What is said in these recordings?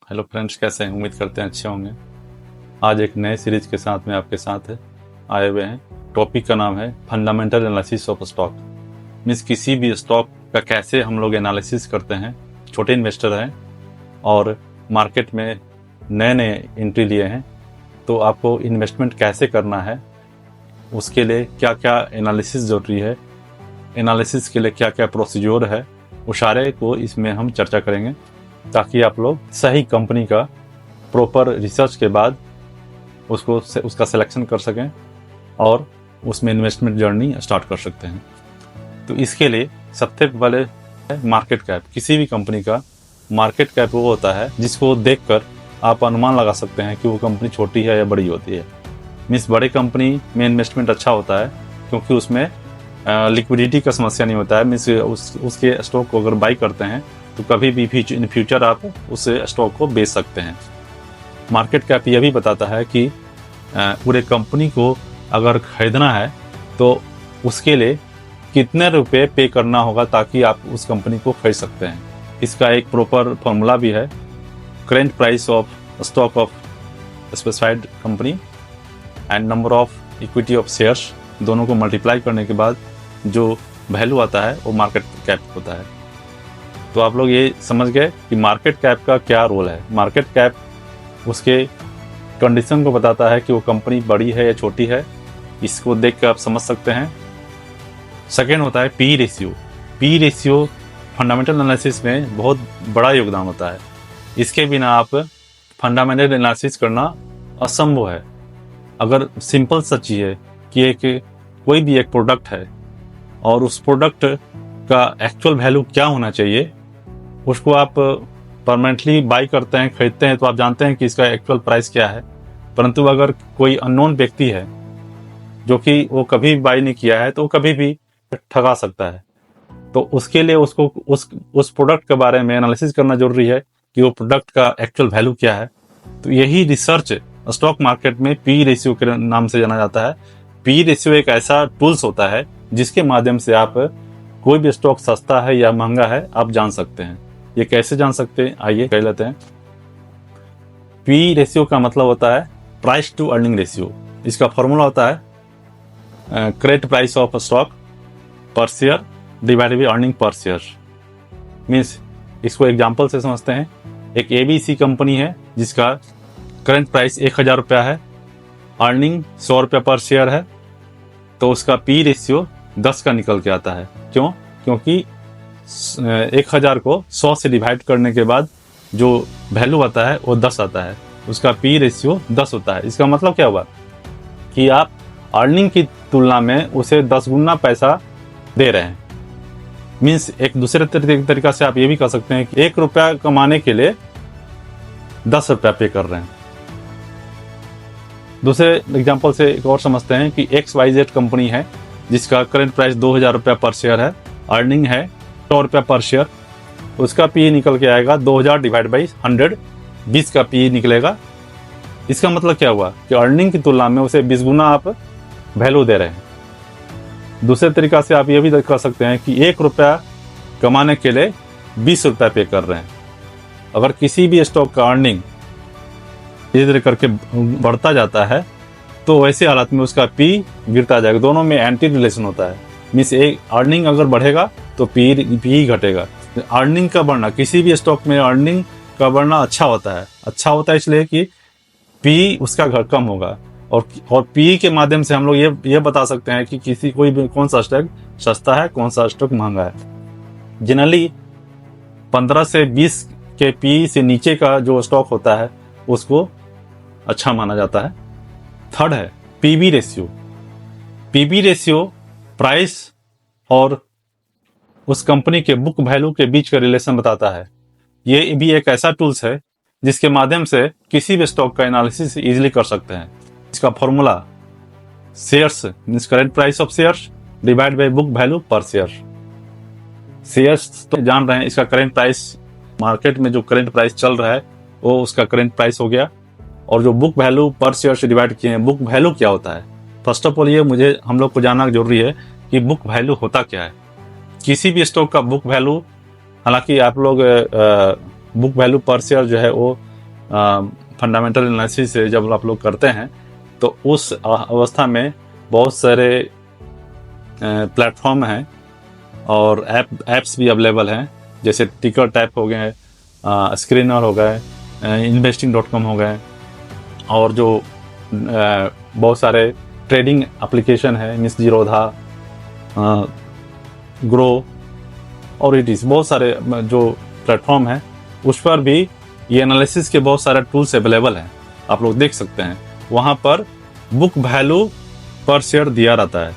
Hello friends, कैसे हैं? उम्मीद करते हैं अच्छे होंगे। आज एक नए सीरीज के साथ में आपके साथ आए हुए हैं। टॉपिक का नाम है fundamental analysis of stock. Means किसी भी स्टॉक का कैसे हम लोग एनालिसिस करते हैं। छोटे इन्वेस्टर हैं और मार्केट में नए नए एंट्री लिए हैं, तो आपको इन्वेस्टमेंट कैसे करना है, उसके लिए क्या क्या एनालिसिस जरूरी है, एनालिसिस के लिए क्या क्या प्रोसीजर है, वो सारे को इसमें हम चर्चा करेंगे, ताकि आप लोग सही कंपनी का प्रॉपर रिसर्च के बाद उसका सिलेक्शन कर सकें और उसमें इन्वेस्टमेंट जर्नी स्टार्ट कर सकते हैं। तो इसके लिए सबसे पहले मार्केट कैप। किसी भी कंपनी का मार्केट कैप वो होता है जिसको देखकर आप अनुमान लगा सकते हैं कि वो कंपनी छोटी है या बड़ी होती है। मीन्स बड़े कंपनी में इन्वेस्टमेंट अच्छा होता है क्योंकि उसमें लिक्विडिटी का समस्या नहीं होता है। मीन्स उसके स्टॉक को अगर बाई करते हैं तो कभी भी इन फ्यूचर आप उस स्टॉक को बेच सकते हैं। मार्केट कैप यह भी बताता है कि पूरे कंपनी को अगर खरीदना है तो उसके लिए कितने रुपए पे करना होगा ताकि आप उस कंपनी को खरीद सकते हैं। इसका एक प्रॉपर फॉर्मूला भी है। Current price of stock of specified company and number of equity of shares, दोनों को मल्टीप्लाई करने के बाद जो वैल्यू आता है वो मार्केट कैप होता है। तो आप लोग ये समझ गए कि मार्केट कैप का क्या रोल है। मार्केट कैप उसके कंडीशन को बताता है कि वो कंपनी बड़ी है या छोटी है, इसको देख कर आप समझ सकते हैं। सेकेंड होता है P ratio. P ratio fundamental analysis में बहुत बड़ा योगदान होता है। इसके बिना आप फंडामेंटल एनालिसिस करना असंभव है। अगर सिंपल सा चीज़ है कि कोई भी एक प्रोडक्ट है और उस प्रोडक्ट का एक्चुअल वैल्यू क्या होना चाहिए, उसको आप परमानेंटली बाई करते हैं, खरीदते हैं, तो आप जानते हैं कि इसका एक्चुअल प्राइस क्या है। परंतु अगर कोई अननोन व्यक्ति है जो कि वो कभी बाई नहीं किया है तो वो कभी भी ठगा सकता है। तो उसके लिए उसको उस प्रोडक्ट के बारे में एनालिसिस करना जरूरी है कि वो प्रोडक्ट का एक्चुअल वैल्यू क्या है। तो यही रिसर्च स्टॉक मार्केट में पी रेशियो के नाम से जाना जाता है। पी रेशियो एक ऐसा टूल्स होता है जिसके माध्यम से आप कोई भी स्टॉक सस्ता है या महंगा है आप जान सकते हैं। ये कैसे जान सकते हैं, आइए कह लेते हैं। पी रेशियो का मतलब होता है प्राइस टू अर्निंग रेशियो। इसका फॉर्मूला होता है करेंट प्राइस ऑफ स्टॉक पर share divided by earning per share. Means इसको एग्जांपल से समझते हैं। एक एबीसी कंपनी है जिसका करंट प्राइस 1000 रुपया है, अर्निंग 100 रुपया पर शेयर है, तो उसका पी रेशियो 10 का निकल के आता है। क्यों? क्योंकि 1000 को 100 से डिवाइड करने के बाद जो वैल्यू आता है वो 10 आता है, उसका पी रेशियो 10 होता है। इसका मतलब क्या हुआ कि आप अर्निंग की तुलना में उसे 10 गुना पैसा दे रहे हैं। मीन्स एक दूसरे तरीका से आप ये भी कह सकते हैं कि 1 रुपया कमाने के लिए 10 रुपया पे कर रहे हैं। दूसरे एग्जांपल से एक और समझते हैं कि XYZ कंपनी है जिसका करंट प्राइस 2000 रुपया पर शेयर है, अर्निंग है 100 रुपया पर शेयर, उसका पी निकल के आएगा 2000 डिवाइड बाई 100, 20 का पी निकलेगा। इसका मतलब क्या हुआ कि अर्निंग की तुलना में उसे 20 गुना आप वैल्यू दे रहे हैं। दूसरे तरीका से आप ये भी कर सकते हैं कि 1 रुपया कमाने के लिए 20 रुपया पे कर रहे हैं। अगर किसी भी स्टॉक का अर्निंग धीरे धीरे करके बढ़ता जाता है तो वैसे हालत में उसका पी गिरता जाएगा। दोनों में एंटी रिलेशन होता है। मीन्स एक अर्निंग अगर बढ़ेगा तो पी घटेगा। अर्निंग का बढ़ना, किसी भी स्टॉक में अर्निंग का बढ़ना अच्छा होता है। अच्छा होता है इसलिए कि पी उसका कम होगा और पी के माध्यम से हम लोग ये बता सकते हैं कि कौन सा स्टॉक सस्ता है, कौन सा स्टॉक महंगा है। जनरली 15 से 20 के पी से नीचे का जो स्टॉक होता है उसको अच्छा माना जाता है। थर्ड है PB ratio. PB ratio price और उस कंपनी के बुक वैल्यू के बीच का रिलेशन बताता है। ये भी एक ऐसा टूल्स है जिसके माध्यम से किसी भी स्टॉक का एनालिसिस इजीली कर सकते हैं। इसका formula shares means current price of shares divide by book value पर शेयर। शेयर्स तो जान रहे हैं, इसका करंट प्राइस मार्केट में जो करंट प्राइस चल रहा है वो उसका करंट प्राइस हो गया। और जो बुक वैल्यू पर शेयर से डिवाइड किए हैं, बुक वैल्यू क्या होता है। फर्स्ट ऑफ ऑल ये हम लोग को जानना जरूरी है कि बुक वैल्यू होता क्या है। किसी भी स्टॉक का बुक वैल्यू, हालांकि आप लोग बुक वैल्यू पर शेयर जो है वो फंडामेंटल एनालिसिस जब आप लोग करते हैं तो उस अवस्था में बहुत सारे प्लेटफॉर्म हैं और ऐप्स भी अवेलेबल हैं, जैसे टिकर टैप हो गए, स्क्रीनर हो गए, investing.com हो गए, और जो बहुत सारे ट्रेडिंग एप्लीकेशन है, मिस जीरोधा, ग्रो और इट बहुत सारे जो प्लेटफॉर्म है उस पर भी ये एनालिसिस के बहुत सारे टूल्स अवेलेबल हैं, आप लोग देख सकते हैं। वहाँ पर बुक वैल्यू पर शेयर दिया रहता है,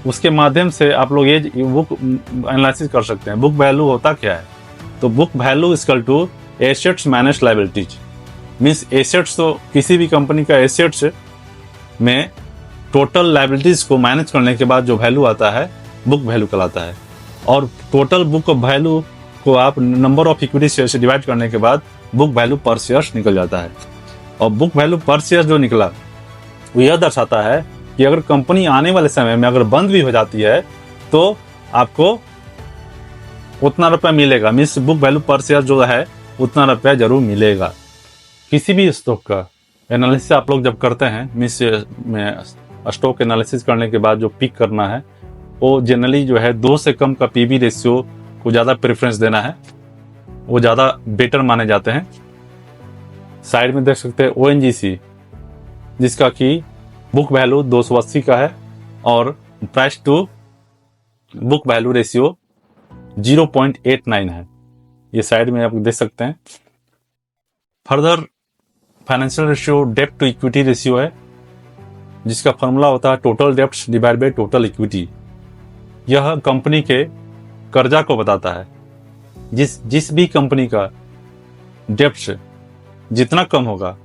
उसके माध्यम से आप लोग ये बुक एनालिसिस कर सकते हैं। बुक वैल्यू होता क्या है? तो book value equal to assets minus liabilities, means assets, तो किसी भी कंपनी का एसेट्स में टोटल लायबिलिटीज को माइनस करने के बाद जो वैल्यू आता है बुक वैल्यू कहलाता है। और टोटल बुक वैल्यू को आप नंबर ऑफ इक्विटी शेयर से डिवाइड करने के बाद बुक वैल्यू पर शेयर निकल जाता है। और बुक वैल्यू पर शेयर जो निकला वो यह दर्शाता है कि अगर कंपनी आने वाले समय में अगर बंद भी हो जाती है तो आपको उतना रुपया मिलेगा, मीन्स बुक वैल्यू पर शेयर जो है उतना रुपया जरूर मिलेगा। किसी भी स्टॉक का एनालिसिस आप लोग जब करते हैं, मीन्स स्टॉक एनालिसिस करने के बाद जो पिक करना है वो जनरली जो है 2 से कम का पीबी रेशियो को ज़्यादा प्रेफरेंस देना है, वो ज़्यादा बेटर माने जाते हैं। साइड में देख सकते हैं ONGC, जिसका कि बुक वैल्यू 280 का है और price to book value ratio 0.89 है, ये साइड में आप देख सकते हैं। फर्दर फाइनेंशियल रेशियो डेब्ट टू इक्विटी रेशियो है, जिसका फॉर्मूला होता है total debts divide by total equity. यह कंपनी के कर्जा को बताता है। जिस भी कंपनी का डेब्ट्स जितना कम होगा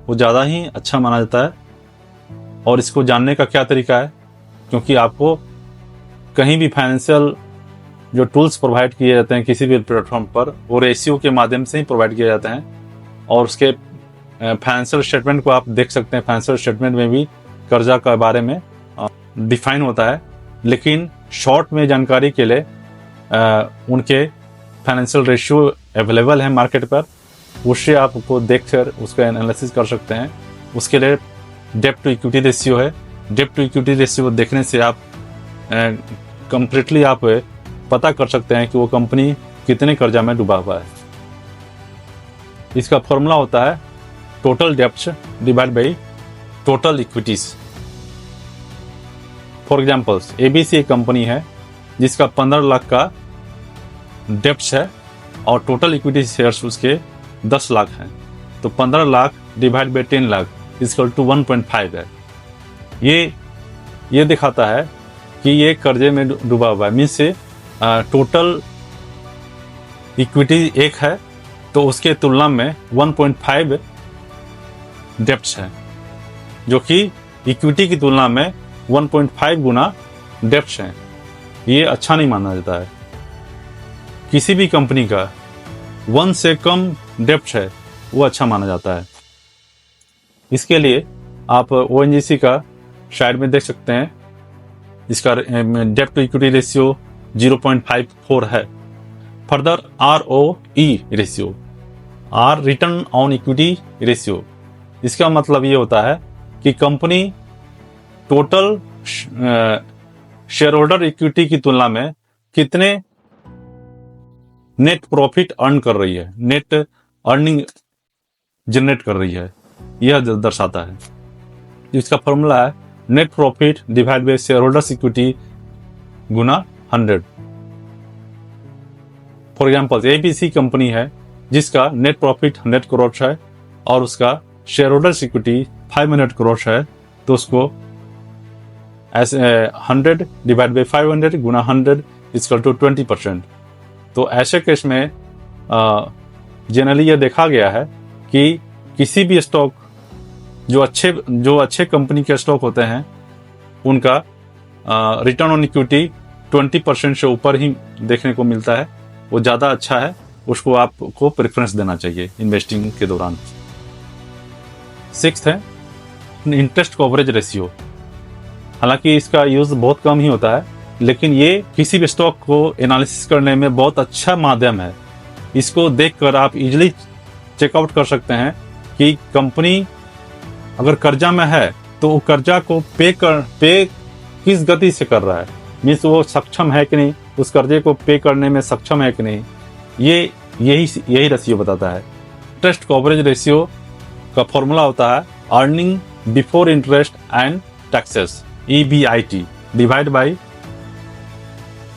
वो ज़्यादा ही अच्छा माना जाता है। और इसको जानने का क्या तरीका है, क्योंकि आपको कहीं भी फाइनेंशियल जो टूल्स प्रोवाइड किए जाते हैं किसी भी प्लेटफॉर्म पर, वो रेशियो के माध्यम से ही प्रोवाइड किए जाते हैं। और उसके फाइनेंशियल स्टेटमेंट को आप देख सकते हैं, फाइनेंशियल स्टेटमेंट में भी कर्जा के बारे में डिफाइन होता है। लेकिन शॉर्ट में जानकारी के लिए उनके फाइनेंशियल रेशियो अवेलेबल है मार्केट पर, उससे आपको देखकर उसका एनालिसिस कर सकते हैं। उसके लिए डेब्ट टू इक्विटी रेशियो है। डेब्ट टू इक्विटी रेशियो देखने से आप कंप्लीटली आप पता कर सकते हैं कि वो कंपनी कितने कर्जा में डूबा हुआ है। इसका फॉर्मूला होता है total debts divide by total equities. For example ABC एक कंपनी है जिसका 15 लाख का डेब्ट्स है और टोटल इक्विटी शेयर्स उसके 10 लाख हैं, तो 15 lakh divide by 10 lakh equal to 1.5 है। ये दिखाता है कि ये कर्जे में डूबा हुआ है, मीन्स से टोटल इक्विटी 1 है तो उसके तुलना में 1.5 डेब्ट्स है, जो कि इक्विटी की तुलना में 1.5 गुना डेब्ट्स हैं। ये अच्छा नहीं माना जाता है। किसी भी कंपनी का 1 से कम डेब्ट है वो अच्छा माना जाता है। इसके लिए आप ONGC का साइड में देख सकते हैं, इसका डेब्ट टू इक्विटी रेशियो 0.54 है। Further ROE ratio, R return on equity ratio, इसका मतलब ये होता है कि company total share holder equity की तुलना में कितने नेट प्रॉफिट अर्न कर रही है, नेट अर्निंग जनरेट कर रही है, यह दर्शाता है। इसका फॉर्मूला है net profit divide by share holders equity Guna 100। For example ABC company है जिसका नेट प्रॉफिट 100 करोड़ है और उसका शेयर होल्डर्स इक्विटी 500 करोड़ है, तो उसको ऐसे 100 डिवाइड बाई 500 गुना 100 इक्वल टू 20%। तो ऐसे केस में जनरली ये देखा गया है कि किसी भी स्टॉक जो अच्छे कंपनी के स्टॉक होते हैं उनका रिटर्न ऑन इक्विटी 20% से ऊपर ही देखने को मिलता है, वो ज़्यादा अच्छा है, उसको आपको प्रेफरेंस देना चाहिए इन्वेस्टिंग के दौरान। 6th है इंटरेस्ट कवरेज रेशियो। हालांकि इसका यूज़ बहुत कम ही होता है, लेकिन ये किसी भी स्टॉक को एनालिसिस करने में बहुत अच्छा माध्यम है। इसको देखकर आप इजीली चेकआउट कर सकते हैं कि कंपनी अगर कर्जा में है तो वो कर्जा को पे किस गति से कर रहा है, मीन्स वो सक्षम है कि नहीं, उस कर्जे को पे करने में सक्षम है कि नहीं, यही रेशियो बताता है। इंटरेस्ट कवरेज रेशियो का फॉर्मूला होता है earning before interest and taxes, EBIT divide by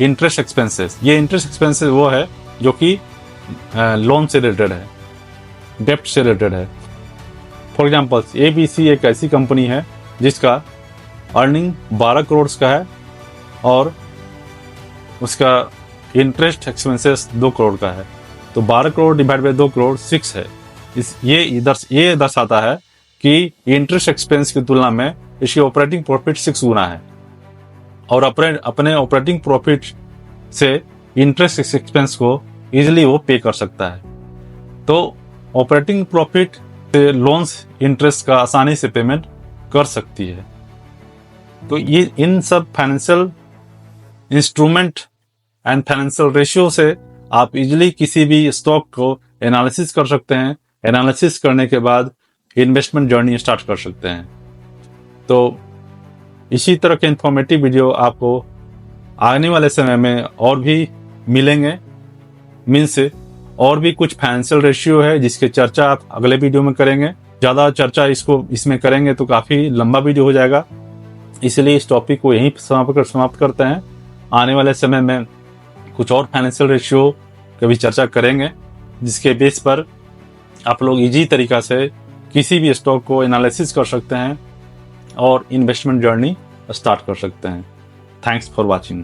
interest expenses. ये इंटरेस्ट एक्सपेंसेस वो है जो कि लोन से रिलेटेड है, डेप्ट से रिलेटेड है। फॉर एग्जाम्पल ABC एक ऐसी कंपनी है जिसका अर्निंग 12 करोड़ का है और उसका इंटरेस्ट एक्सपेंसेस 2 करोड़ का है, तो 12 करोड़ डिवाइड बाई 2 करोड़ 6 है। ये दर्शाता है कि इंटरेस्ट एक्सपेंस की तुलना में इसकी ऑपरेटिंग प्रॉफिट 6 गुना है और अपने ऑपरेटिंग प्रॉफिट से इंटरेस्ट एक्सपेंस को इजीली वो पे कर सकता है। तो ऑपरेटिंग प्रॉफिट से लोन्स इंटरेस्ट का आसानी से पेमेंट कर सकती है। तो ये इन सब financial instrument and financial ratio से आप इजीली किसी भी स्टॉक को एनालिसिस कर सकते हैं। एनालिसिस करने के बाद इन्वेस्टमेंट जर्नी स्टार्ट कर सकते हैं। तो इसी तरह के इंफॉर्मेटिव वीडियो आपको आने वाले समय में और भी मिलेंगे। मीन्स और भी कुछ फाइनेंशियल रेशियो है जिसकी चर्चा आप अगले वीडियो में करेंगे। ज़्यादा चर्चा इसमें करेंगे तो काफ़ी लंबा वीडियो हो जाएगा, इसलिए इस टॉपिक को यहीं समाप्त करते हैं। आने वाले समय में कुछ और फाइनेंशियल रेशियो की भी चर्चा करेंगे जिसके बेस पर आप लोग इजी तरीका से किसी भी स्टॉक को एनालिसिस कर सकते हैं और इन्वेस्टमेंट जर्नी स्टार्ट कर सकते हैं। Thanks for watching.